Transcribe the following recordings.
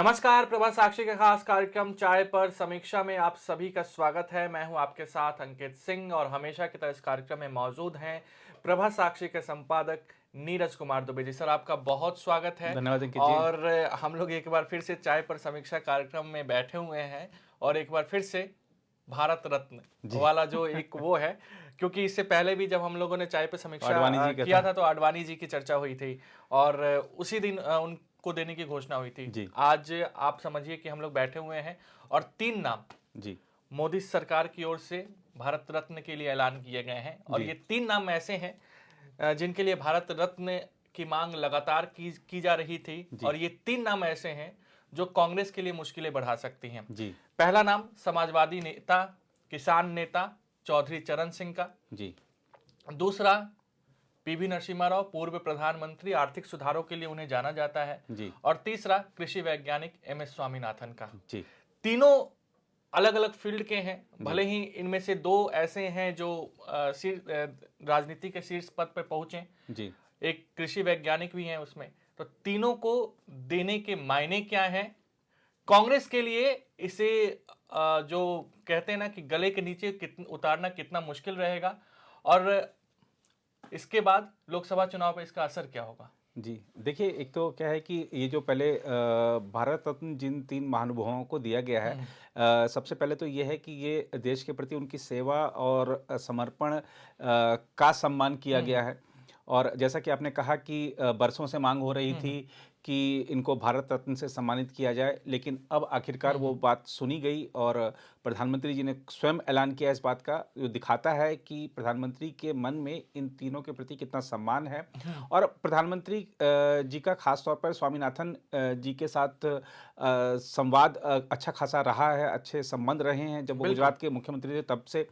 नमस्कार, प्रभा साक्षी के खास कार्यक्रम चाय पर समीक्षा में आप सभी का स्वागत है। मैं हूं आपके साथ अंकित सिंह और हमेशा की तरह इस कार्यक्रम में मौजूद हैं प्रभा साक्षी के संपादक नीरज कुमार दुबे जी। सर, आपका बहुत स्वागत है। धन्यवाद अंकित जी। और हम लोग एक बार फिर से चाय पर समीक्षा कार्यक्रम में बैठे हुए हैं और एक बार फिर से भारत रत्न जी। वाला जो एक वो है, क्योंकि इससे पहले भी जब हम लोगों ने चाय पे समीक्षा आडवाणी जी का किया था। था तो आडवाणी जी की चर्चा हुई थी और उसी दिन उनको देने की घोषणा हुई थी। जी। आज आप समझिए कि हम लोग बैठे हुए हैं और 3 नाम जी। मोदी सरकार की ओर से भारत रत्न के लिए ऐलान किए गए हैं और जी। ये 3 नाम ऐसे हैं जिनके लिए भारत रत्न की मांग लगातार की जा रही थी जी। और ये 3 नाम ऐसे हैं जो कांग्रेस के लिए मुश्किलें बढ़ा सकती हैं। जी। पहला नाम समाजवादी नेता, किसान नेता चौधरी चरण सिंह का। जी। दूसरा पीवी नरसिम्हा राव, पूर्व प्रधानमंत्री, आर्थिक सुधारों के लिए उन्हें जाना जाता है। जी। और तीसरा कृषि वैज्ञानिक एमएस स्वामीनाथन का। जी। तीनों अलग अलग फील्ड के हैं, जी। भले ही इनमें से 2 ऐसे हैं जो राजनीति के शीर्ष पद पर पहुंचे, जी। एक कृषि वैज्ञानिक भी हैं उसमें। तो तीनों को देने के मायने क्या हैं कांग्रेस के लिए? इसे जो कहते हैं ना कि गले के नीचे उतारना कितना मुश्किल रहेगा और इसके बाद लोकसभा चुनाव पर इसका असर क्या होगा? जी, देखिए, एक तो क्या है कि ये जो पहले भारत रत्न जिन 3 महानुभावों को दिया गया है, सबसे पहले तो ये है कि ये देश के प्रति उनकी सेवा और समर्पण का सम्मान किया गया है। और जैसा कि आपने कहा कि बरसों से मांग हो रही थी कि इनको भारत रत्न से सम्मानित किया जाए, लेकिन अब आखिरकार वो बात सुनी गई और प्रधानमंत्री जी ने स्वयं ऐलान किया इस बात का, जो दिखाता है कि प्रधानमंत्री के मन में इन तीनों के प्रति कितना सम्मान है। और प्रधानमंत्री जी का खास तौर पर स्वामीनाथन जी के साथ संवाद अच्छा खासा रहा है, अच्छे संबंध रहे हैं। जब वो बिल्कुल। गुजरात के मुख्यमंत्री थे तब से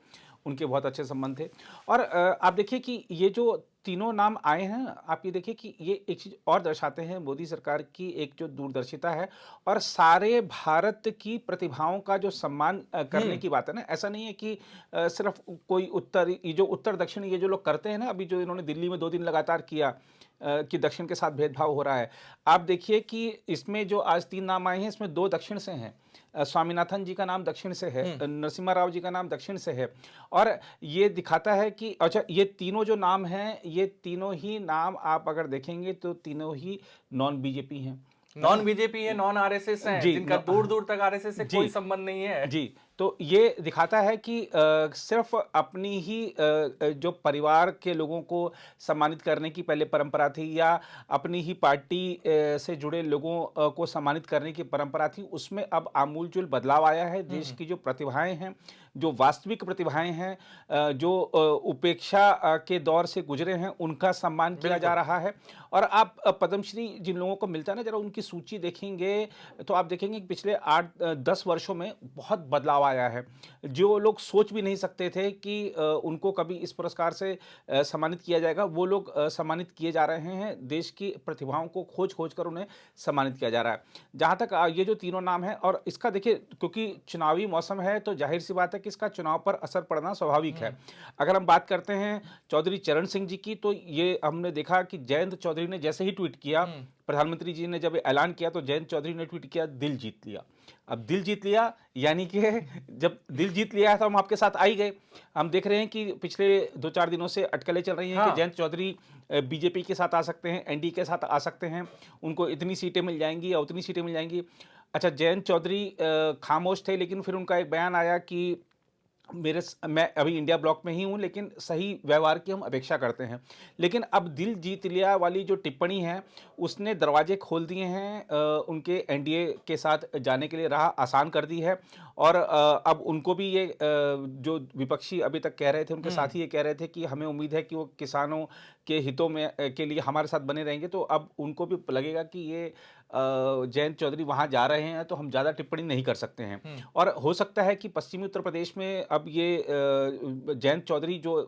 उनके बहुत अच्छे संबंध थे। और आप देखिए कि ये जो तीनों नाम आए हैं, आप ये देखिए कि ये एक चीज़ और दर्शाते हैं मोदी सरकार की एक जो दूरदर्शिता है और सारे भारत की प्रतिभाओं का जो सम्मान करने की बात है ना। ऐसा नहीं है कि सिर्फ कोई उत्तर, ये जो उत्तर दक्षिण ये जो लोग करते हैं ना, अभी जो इन्होंने दिल्ली में 2 दिन लगातार किया कि दक्षिण के साथ भेदभाव हो रहा है। आप देखिए कि इसमें जो आज 3 नाम आए हैं, इसमें 2 दक्षिण से हैं। स्वामीनाथन जी का नाम दक्षिण से है, नरसिम्हा राव जी का नाम दक्षिण से है। और ये दिखाता है कि अच्छा, ये तीनों जो नाम हैं, ये तीनों ही नाम आप अगर देखेंगे तो तीनों ही नॉन बीजेपी हैं, है नॉन ना? बीजेपी है, नॉन आरएसएस है, जी, जिनका दूर दूर तक आरएसएस से कोई जी। संबंध नहीं है। जी, तो ये दिखाता है कि सिर्फ़ अपनी ही जो परिवार के लोगों को सम्मानित करने की पहले परंपरा थी, या अपनी ही पार्टी से जुड़े लोगों को सम्मानित करने की परंपरा थी, उसमें अब आमूल-चूल बदलाव आया है। देश की जो प्रतिभाएँ हैं, जो वास्तविक प्रतिभाएँ हैं, जो उपेक्षा के दौर से गुज़रे हैं, उनका सम्मान किया जा बिल्कुल। रहा है। और आप पद्मश्री जिन लोगों को मिलता है ना, ज़रा उनकी सूची देखेंगे तो आप देखेंगे कि पिछले 8-10 वर्षों में बहुत बदलाव आया है। जो लोग सोच भी नहीं सकते थे कि उनको कभी इस पुरस्कार से सम्मानित किया जाएगा, वो लोग सम्मानित किए जा रहे हैं। देश की प्रतिभाओं को खोज-खोज कर उन्हें सम्मानित किया जा रहा है। जहाँ तक ये जो तीनों नाम हैं, और इसका देखिए, क्योंकि चुनावी मौसम है तो ज़ाहिर-सी बात है कि इसका चुनाव पर असर पड़ना स्वाभाविक है। अगर हम बात करते हैं चौधरी चरण सिंह जी की, तो ये हमने देखा कि जयंत चौधरी ने जैसे ही ट्वीट किया, प्रधानमंत्री जी ने जब ऐलान किया, तो जयंत चौधरी ने ट्वीट किया, दिल जीत लिया। अब दिल जीत लिया यानी कि जब दिल जीत लिया है तो हम आपके साथ आ ही गए। हम देख रहे हैं कि पिछले 2-4 दिनों से अटकलें चल रही हैं कि हाँ। जयंत चौधरी बीजेपी के साथ आ सकते हैं, एनडीए के साथ आ सकते हैं, उनको इतनी सीटें मिल जाएंगी या उतनी सीटें मिल जाएंगी। अच्छा, जयंत चौधरी खामोश थे, लेकिन फिर उनका एक बयान आया कि मैं अभी इंडिया ब्लॉक में ही हूँ, लेकिन सही व्यवहार की हम अपेक्षा करते हैं। लेकिन अब दिल जीत लिया वाली जो टिप्पणी है, उसने दरवाजे खोल दिए हैं उनके एनडीए के साथ जाने के लिए, राह आसान कर दी है। और अब उनको भी ये जो विपक्षी अभी तक कह रहे थे, उनके साथी ये कह रहे थे कि हमें उम्मीद है कि वो किसानों के हितों में के लिए हमारे साथ बने रहेंगे, तो अब उनको भी लगेगा कि ये जयंत चौधरी वहाँ जा रहे हैं तो हम ज़्यादा टिप्पणी नहीं कर सकते हैं। और हो सकता है कि पश्चिमी उत्तर प्रदेश में अब ये जयंत चौधरी जो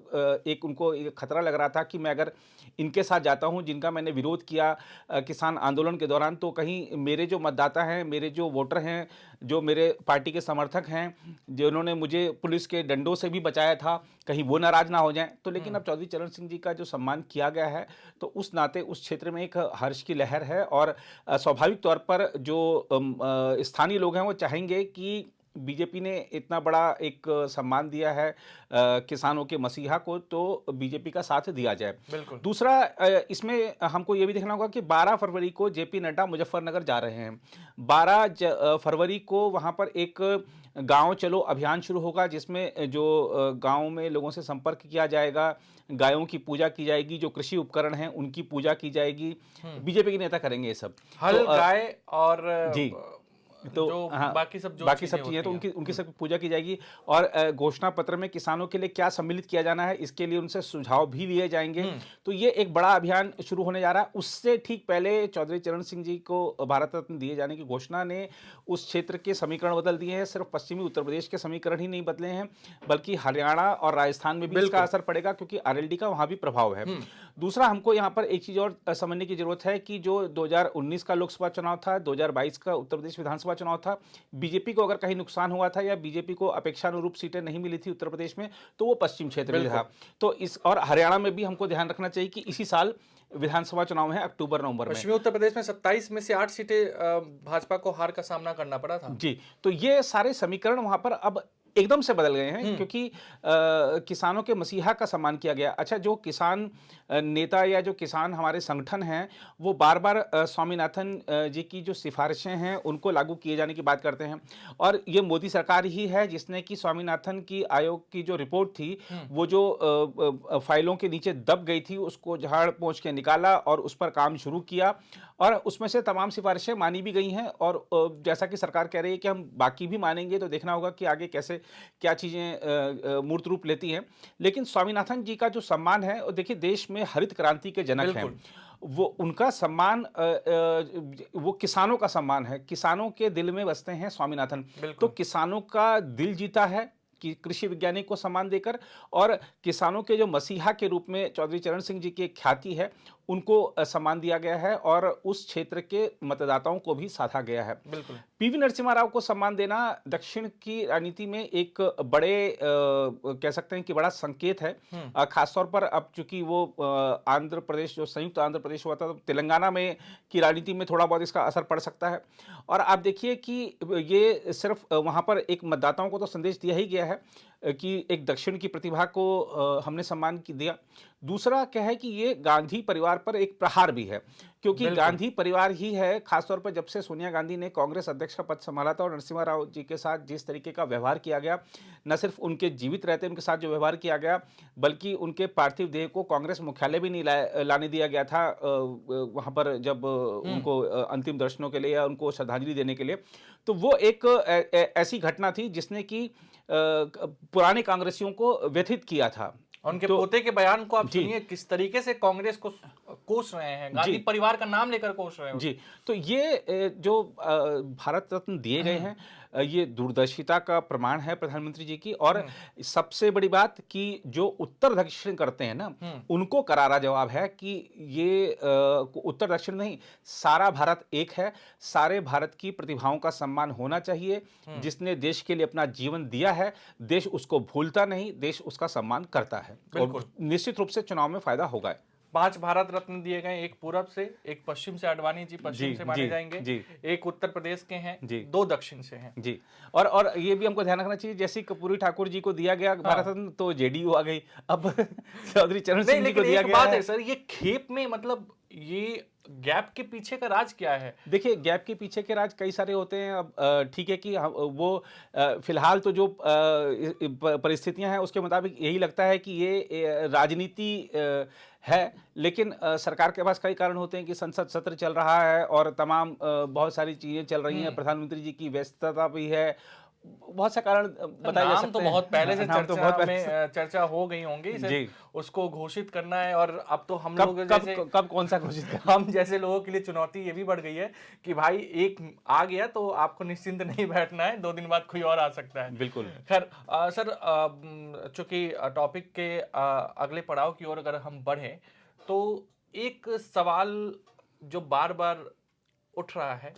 एक उनको एक खतरा लग रहा था कि मैं अगर इनके साथ जाता हूं जिनका मैंने विरोध किया किसान आंदोलन के दौरान, तो कहीं मेरे जो मतदाता हैं, मेरे जो वोटर हैं, जो मेरे पार्टी के समर्थक हैं, जिन्होंने मुझे पुलिस के डंडों से भी बचाया था, कहीं वो नाराज ना हो जाएं। तो लेकिन अब चौधरी चरण सिंह जी का जो सम्मान किया गया है, तो उस नाते उस क्षेत्र में एक हर्ष की लहर है। और स्वाभाविक तौर पर जो स्थानीय लोग हैं वो चाहेंगे कि बीजेपी ने इतना बड़ा एक सम्मान दिया है किसानों के मसीहा को, तो बीजेपी का साथ दिया जाए। बिल्कुल। दूसरा इसमें हमको ये भी देखना होगा कि 12 फरवरी को जेपी नड्डा मुजफ्फरनगर जा रहे हैं। 12 फरवरी को वहाँ पर एक गांव चलो अभियान शुरू होगा, जिसमें जो गांव में लोगों से संपर्क किया जाएगा, गायों की पूजा की जाएगी, जो कृषि उपकरण हैं उनकी पूजा की जाएगी। बीजेपी के नेता करेंगे ये सब। हल, तो गाय और जी, तो जो हाँ, बाकी सब बाकी सब चीज़ें होती तो हैं। उनकी सब पूजा की जाएगी। और घोषणा पत्र में किसानों के लिए क्या सम्मिलित किया जाना है, इसके लिए उनसे सुझाव भी लिए जाएंगे। तो ये एक बड़ा अभियान शुरू होने जा रहा है। उससे ठीक पहले चौधरी चरण सिंह जी को भारत रत्न दिए जाने की घोषणा ने उस क्षेत्र के समीकरण बदल दिए हैं। सिर्फ पश्चिमी उत्तर प्रदेश के समीकरण ही नहीं बदले हैं, बल्कि हरियाणा और राजस्थान में भी इसका बिल्कुल। असर पड़ेगा, क्योंकि आरएलडी का वहाँ भी प्रभाव है। दूसरा, हमको यहाँ पर एक चीज़ और समझने की जरूरत है कि जो 2019 का लोकसभा चुनाव था, 2022 का उत्तर प्रदेश विधानसभा चुनाव था, बीजेपी को अगर कहीं नुकसान हुआ था या बीजेपी को अपेक्षानुरूप सीटें नहीं मिली थी उत्तर प्रदेश में, तो वो पश्चिम क्षेत्र में था। तो इस और हरियाणा में भी हमको ध्यान रखना चाहिए कि इसी साल विधानसभा चुनाव है, अक्टूबर नवंबर में। पश्चिमी उत्तर प्रदेश में 27 में से 8 सीटें भाजपा को हार का सामना करना पड़ा था। जी, तो ये सारे समीकरण वहां पर अब एकदम से बदल गए हैं, क्योंकि किसानों के मसीहा का सम्मान किया गया। अच्छा, जो किसान नेता या जो किसान हमारे संगठन हैं, वो बार बार स्वामीनाथन जी की जो सिफारिशें हैं उनको लागू किए जाने की बात करते हैं। और ये मोदी सरकार ही है जिसने कि स्वामीनाथन की आयोग की जो रिपोर्ट थी, वो जो फाइलों के नीचे दब गई थी, उसको झाड़ पोंछ के निकाला और उस पर काम शुरू किया। और उसमें से तमाम सिफारिशें मानी भी गई हैं। और जैसा कि सरकार कह रही है कि हम बाकी भी मानेंगे, तो देखना होगा कि आगे कैसे क्या चीज़ें मूर्त रूप लेती हैं। लेकिन स्वामीनाथन जी का जो सम्मान है, और देखिए देश में हरित क्रांति के जनक हैं, वो उनका सम्मान वो किसानों का सम्मान है। किसानों के दिल में बसते हैं स्वामीनाथन। तो किसानों का दिल जीता है कि कृषि वैज्ञानिक को सम्मान देकर, और किसानों के जो मसीहा के रूप में चौधरी चरण सिंह जी की एक ख्याति है, उनको सम्मान दिया गया है और उस क्षेत्र के मतदाताओं को भी साधा गया है। बिल्कुल। पीवी नरसिम्हा राव को सम्मान देना दक्षिण की राजनीति में एक बड़े कह सकते हैं कि बड़ा संकेत है। खासतौर पर अब चूंकि वो आंध्र प्रदेश, जो संयुक्त आंध्र प्रदेश हुआ था, तो तेलंगाना में की राजनीति में थोड़ा बहुत इसका असर पड़ सकता है। और आप देखिए कि ये सिर्फ वहाँ पर एक मतदाताओं को तो संदेश दिया ही गया है कि एक दक्षिण की प्रतिभा को हमने सम्मान दिया। दूसरा क्या है कि ये गांधी परिवार पर एक प्रहार भी है, क्योंकि गांधी परिवार ही है, खासतौर पर जब से सोनिया गांधी ने कांग्रेस अध्यक्ष का पद संभाला था और नरसिम्हा राव जी के साथ जिस तरीके का व्यवहार किया गया, न सिर्फ उनके जीवित रहते उनके साथ जो व्यवहार किया गया, बल्कि उनके पार्थिव देह को कांग्रेस मुख्यालय भी नहीं लाने दिया गया था वहाँ पर, जब उनको अंतिम दर्शनों के लिए या उनको श्रद्धांजलि देने के लिए। तो वो एक ऐसी घटना थी जिसने कि पुराने कांग्रेसियों को व्यथित किया था। उनके पोते के बयान को आप सुनिए, किस तरीके से कांग्रेस को कोस रहे हैं, गांधी परिवार का नाम लेकर कोस रहे हैं। जी, तो ये जो भारत रत्न दिए गए हैं, ये दूरदर्शिता का प्रमाण है प्रधानमंत्री जी की। और सबसे बड़ी बात कि जो उत्तर दक्षिण करते हैं ना, उनको करारा जवाब है कि ये उत्तर दक्षिण नहीं, सारा भारत एक है। सारे भारत की प्रतिभाओं का सम्मान होना चाहिए। जिसने देश के लिए अपना जीवन दिया है, देश उसको भूलता नहीं, देश उसका सम्मान करता है। और निश्चित रूप से चुनाव में फायदा होगा। 5 भारत रत्न दिए गए, एक पूरब से, एक पश्चिम से, आडवाणी जी पश्चिम से माने जाएंगे, एक उत्तर प्रदेश के हैं, 2 दक्षिण से हैं। जी, और ये भी हमको ध्यान रखना चाहिए, जैसे कर्पूरी ठाकुर जी को दिया गया भारत रत्न, तो जेडीयू आ गई। अब चौधरी चरण सिंह जी को दिया गया है। सर, ये खेप में मतलब ये गैप के पीछे का राज क्या है? देखिए, गैप के पीछे के राज कई सारे होते हैं। अब ठीक है कि वो फिलहाल तो जो परिस्थितियां हैं उसके मुताबिक यही लगता है कि ये राजनीति है। लेकिन सरकार के पास कई कारण होते हैं कि संसद सत्र चल रहा है और तमाम बहुत सारी चीजें चल रही हैं, प्रधानमंत्री जी की व्यस्तता भी है, बहुत से कारण बताए जा सकते हैं। तो बहुत पहले से चर्चा हो गई होंगी, इसे उसको घोषित करना है। और अब तो हम लोग जैसे कब कौन सा घोषित करना, हम जैसे लोगों के लिए चुनौती ये भी बढ़ गई है कि भाई एक आ गया तो आपको निश्चिंत नहीं बैठना है, 2 दिन बाद कोई और आ सकता है। बिल्कुल। खैर सर, चूंकि टॉपिक के अगले पड़ाव की ओर अगर हम बढ़े, तो एक सवाल जो बार बार उठ रहा है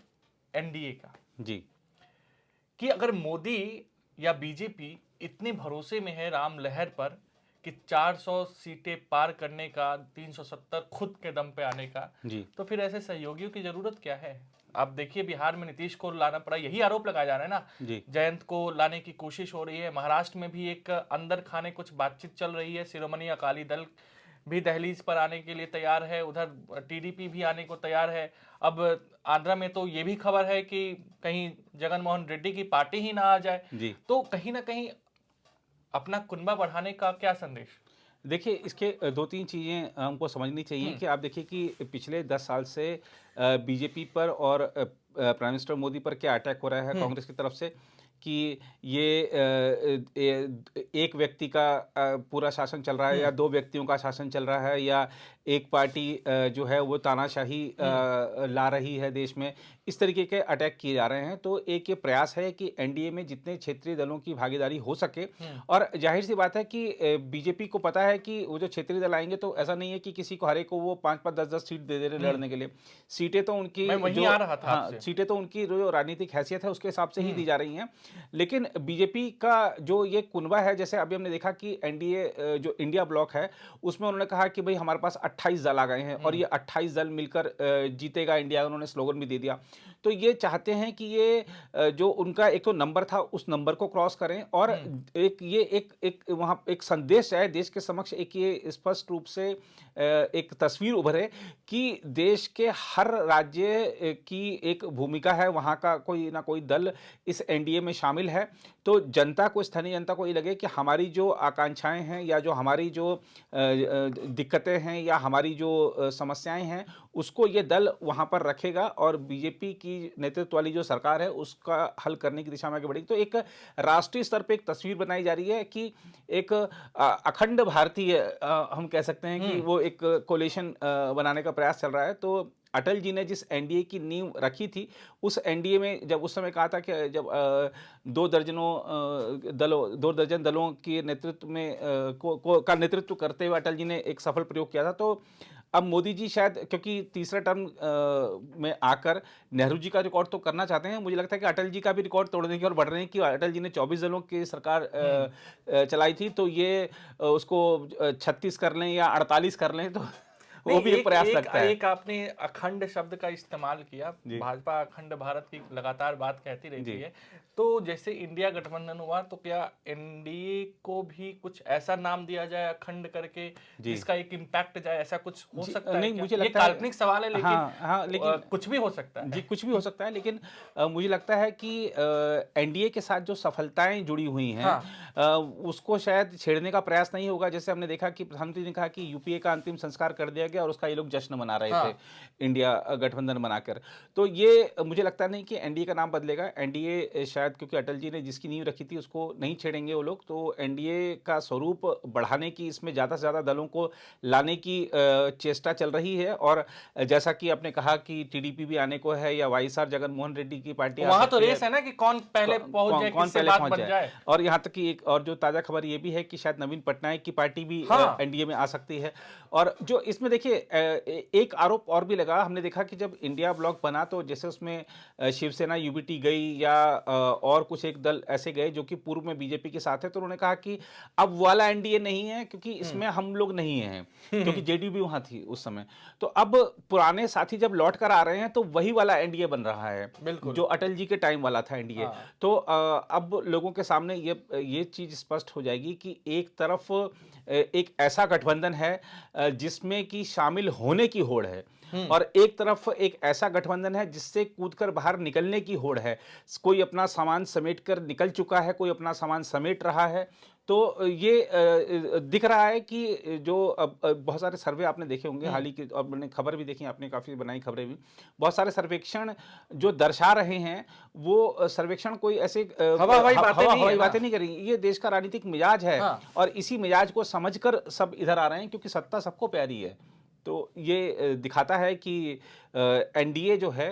एनडीए का, जी, कि अगर मोदी या बीजेपी इतने भरोसे में है राम लहर पर कि 400 सीटें पार करने का, 370 खुद के दम पे आने का, जी, तो फिर ऐसे सहयोगियों की जरूरत क्या है? आप देखिए बिहार में नीतीश को लाना पड़ा, यही आरोप लगाया जा रहा है ना। जी जयंत को लाने की कोशिश हो रही है। महाराष्ट्र में भी एक अंदर खाने कुछ बातचीत चल रही है। शिरोमणि अकाली दल भी दहलीज पर आने के लिए तैयार है, उधर टीडीपी भी आने को तैयार है। अब आंध्रा में तो ये भी खबर है कि कहीं जगन मोहन रेड्डी की पार्टी ही ना आ जाए। जी तो कहीं ना कहीं अपना कुनबा बढ़ाने का क्या संदेश? देखिए, इसके 2-3 चीज़ें हमको समझनी चाहिए कि आप देखिए कि पिछले 10 साल से बीजेपी पर और प्राइम मिनिस्टर मोदी पर क्या अटैक हो रहा है हम्म। कांग्रेस की तरफ से कि ये एक व्यक्ति का पूरा शासन चल रहा है या 2 व्यक्तियों का शासन चल रहा है या एक पार्टी जो है वो तानाशाही ला रही है देश में। इस तरीके के अटैक किए जा रहे हैं। तो एक ये प्रयास है कि एनडीए में जितने क्षेत्रीय दलों की भागीदारी हो सके और ज़ाहिर-सी बात है कि बीजेपी को पता है कि वो जो क्षेत्रीय दल आएँगे तो ऐसा नहीं है कि किसी को हर एक को वो 5-5 10-10 सीट दे दे रहे लड़ने के लिए। सीटें तो उनकी मैं वहीं जो आ रहा था हाँ, आपसे। सीटें तो उनकी जो राजनीतिक हैसियत है उसके हिसाब से ही दी जा रही हैं। लेकिन बीजेपी का जो ये कुनबा है जैसे अभी हमने देखा कि एनडीए जो इंडिया ब्लॉक है उसमें उन्होंने कहा कि भई हमारे पास 28 दल आ गए हैं और ये 28 दल मिलकर जीतेगा इंडिया, उन्होंने स्लोगन भी दे दिया। तो ये चाहते हैं कि ये जो उनका एक तो नंबर था उस नंबर को क्रॉस करें और एक ये एक वहाँ एक संदेश है देश के समक्ष, एक ये स्पष्ट रूप से एक तस्वीर उभरे कि देश के हर राज्य की एक भूमिका है, वहाँ का कोई ना कोई दल इस एनडीए में शामिल है। तो जनता को, स्थानीय जनता को ये लगे कि हमारी जो आकांक्षाएँ हैं या जो हमारी जो दिक्कतें हैं या हमारी जो समस्याएँ हैं, उसको ये दल वहाँ पर रखेगा और बीजेपी की नेतृत्व वाली जो सरकार है, उसका हल करने की दिशा में आगे बढ़ेगी। तो एक राष्ट्रीय स्तर पे एक तस्वीर बनाई जा रही है कि एक अखंड भारतीय हम कह सकते हैं कि वो एक कोलिशन बनाने का प्रयास चल रहा है। तो अटल जी ने जिस एनडीए की नींव रखी थी, उस एनडीए में जब उस समय कहा था कि जब 2 दर्जन दलों के नेतृत्व में का नेतृत्व करते हुए अटल जी ने एक सफल प्रयोग किया था। तो अब मोदी जी शायद क्योंकि तीसरा टर्म में आकर नेहरू जी का रिकॉर्ड तो करना चाहते हैं, मुझे लगता है कि अटल जी का भी रिकॉर्ड तोड़ने की ओर बढ़ रहे हैं कि अटल जी ने 24 दलों की सरकार चलाई थी, तो ये उसको 36 कर लें या 48 कर लें, तो वो नहीं, भी एक प्रयास लगता है। एक आपने अखंड शब्द का इस्तेमाल किया। जी भाजपा अखंड भारत की लगातार बात कहती रहती जी है। तो जैसे इंडिया गठबंधन हुआ तो क्या एनडीए को भी कुछ ऐसा नाम दिया जाए अखंड करके जी जिसका एक इम्पैक्ट जाए, ऐसा कुछ हो जी सकता है नहीं, क्या? मुझे ये लगता है काल्पनिक सवाल है लेकिन हाँ हाँ, लेकिन कुछ भी हो सकता जी, है। कुछ भी हो सकता है, लेकिन मुझे लगता है कि एनडीए के साथ जो सफलताएँ जुड़ी हुई हैं हाँ। उसको शायद छेड़ने का प्रयास नहीं होगा। जैसे हमने देखा कि प्रधानमंत्री ने कहा कि यूपीए का अंतिम संस्कार कर दिया गया और उसका ये लोग जश्न मना रहे थे, हाँ। इंडिया गठबंधन बनाकर। तो ये मुझे लगता नहीं कि एनडीए का नाम बदलेगा। एनडीए शायद क्योंकि अटल जी ने जिसकी नींव रखी थी उसको नहीं छेड़ेंगे वो लोग, तो एनडीए का स्वरूप बढ़ाने की, इसमें ज़्यादा से ज़्यादा दलों को लाने की चेष्टा चल रही है। और जैसा कि आपने कहा कि टीडीपी भी आने को है या वाईएसआर जगनमोहन रेड्डी की पार्टी आ वहां तो सकती है। रेस है ना कि कौन पहले पहुंच जाए, कौन किससे पहले बात पहुंच बन जाए। और यहाँ तक कि एक और जो ताज़ा खबर ये भी है कि शायद नवीन पटनायक की पार्टी भी हाँ। एनडीए में आ सकती है। और जो इसमें देखिए एक आरोप और भी लगा, हमने देखा कि जब इंडिया ब्लॉक बना तो जैसे उसमें शिवसेना यूबीटी गई या और कुछ एक दल ऐसे गए जो कि पूर्व में बीजेपी के साथ है, तो उन्होंने कहा कि अब वाला एनडीए नहीं है क्योंकि इसमें हम लोग नहीं हैं, क्योंकि जेडीयू भी वहाँ थी उस समय। तो अब पुराने साथी जब लौट कर आ रहे हैं तो वही वाला एनडीए बन रहा है बिल्कुल। जो अटल जी के टाइम वाला था एनडीए। हाँ। तो अब लोगों के सामने ये चीज स्पष्ट हो जाएगी कि एक तरफ एक ऐसा गठबंधन है जिसमें कि शामिल होने की होड़ है और एक तरफ एक ऐसा गठबंधन है जिससे कूदकर बाहर निकलने की होड़ है। कोई अपना सामान समेट कर निकल चुका है, कोई अपना सामान समेट रहा है। तो ये दिख रहा है कि जो अब बहुत सारे सर्वे आपने देखे होंगे हाल ही के, और मैंने खबर भी देखी, आपने काफ़ी बनाई खबरें भी, बहुत सारे सर्वेक्षण जो दर्शा रहे हैं वो सर्वेक्षण कोई ऐसे हवा हवाई बातें नहीं है हवाई ना। बातें नहीं करेंगी। ये देश का राजनीतिक मिजाज है हाँ। और इसी मिजाज को समझकर सब इधर आ रहे हैं क्योंकि सत्ता सबको प्यारी है। तो ये दिखाता है कि एनडीए जो है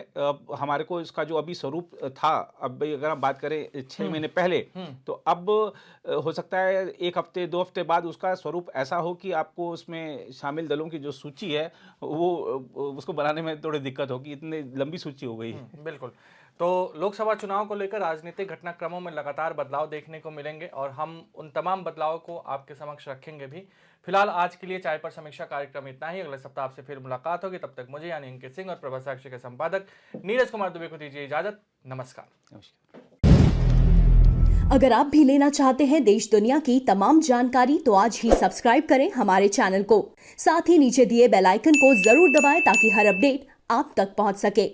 हमारे को इसका जो अभी स्वरूप था, अब भाई अगर हम बात करें 6 महीने पहले, तो अब हो सकता है 1 हफ्ते 2 हफ्ते बाद उसका स्वरूप ऐसा हो कि आपको उसमें शामिल दलों की जो सूची है वो उसको बनाने में थोड़ी दिक्कत होगी, इतनी लंबी सूची हो गई। बिल्कुल। तो लोकसभा चुनाव को लेकर राजनीतिक घटनाक्रमों में लगातार बदलाव देखने को मिलेंगे और हम उन तमाम बदलावों को आपके समक्ष रखेंगे भी। फिलहाल आज के लिए चाय पर समीक्षा कार्यक्रम इतना ही। अगले सप्ताह आपसे फिर मुलाकात होगी, तब तक मुझे यानी अंकित सिंह और प्रभा साक्षी के संपादक नीरज कुमार दुबे को दीजिए इजाजत। नमस्कार। नमस्कार। अगर आप भी लेना चाहते हैं देश दुनिया की तमाम जानकारी तो आज ही सब्सक्राइब करें हमारे चैनल को। साथ ही नीचे दिए बेल आइकन को जरूर दबाएं ताकि हर अपडेट आप तक पहुंच सके।